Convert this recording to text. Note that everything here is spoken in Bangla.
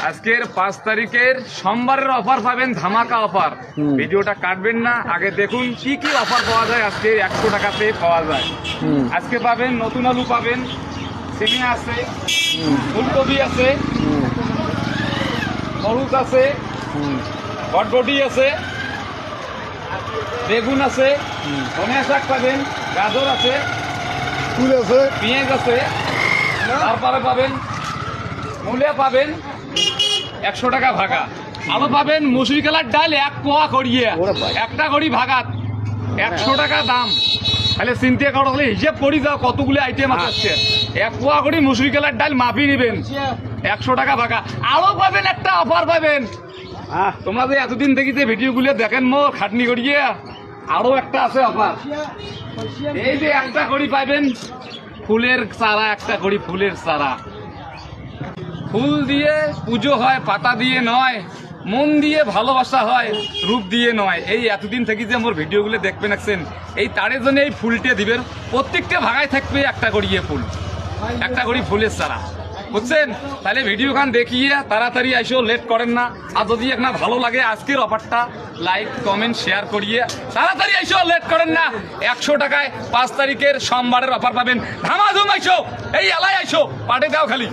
আজকের 5 তারিখের সোমবারের অফার পাবেন, ধামাকা অফার। ভিডিওটা কাটবেন না, আগে দেখুন কি কি অফার পাওয়া যায়। আজকে 100 টাকাতে পাওয়া যায়। আজকে পাবেন নতুন আলু পাবেন, সিমি আছে, ফুলকপি আছে, মরুচ আছে, বটবটি আছে, বেগুন আছে, ধনিয়া শাক পাবেন, গাজর আছে, ফুল আছে, পেঁয়াজ আছে, তারপরে পাবেন মূলা পাবেন 100 টাকা ভাগা, আলু পাবেন মুসুরি কালার ডাল 1 পোয়া করিয়ে, একটা করি ভাগাত 100 টাকা দাম। তাহলে চিন্তা করো, হিসেব করি যাও কতগুলো আইটেম আছে। 1 পোয়া করি মুসুরি কালার ডাল মাপি নিবেন 100 টাকা ভাগা। আলু পাবেন, একটা অফার পাবেন। তোমরা যে এতদিন থেকে যে ভিডিওগুলো দেখেন মোর খাটনি করিয়ে, আরো একটা আছে অফার। এই যে একটা করি পাবেন ফুলের চারা, একটা করি ফুলের চারা। ফুল দিয়ে পুজো হয়, পাতা দিয়ে নয়, মন দিয়ে ভালোবাসা হয়, রূপ দিয়ে নয়। এই এতদিন থেকে যে আমার ভিডিওগুলো দেখবেন আছেন, এই তারের জন্য এই ফুলটা দিবেন। প্রত্যেকটা ভাগায় থাকবে একটা করিয়ে ফুল, একটা করি ফুলের চারা, বুঝছেন? তাহলে ভিডিও খান দেখিয়ে তাড়াতাড়ি আইসো, লেট করেন না। আর যদি একটা ভালো লাগে আজকের অফারটা, লাইক কমেন্ট শেয়ার করিয়ে তাড়াতাড়ি আইসো, লেট করেন না। 100 টাকায় 5 তারিখের সোমবারের অফার পাবেন। ধামাধুম আইসো, এই এলাই আইসো, পাটে দাও খালি।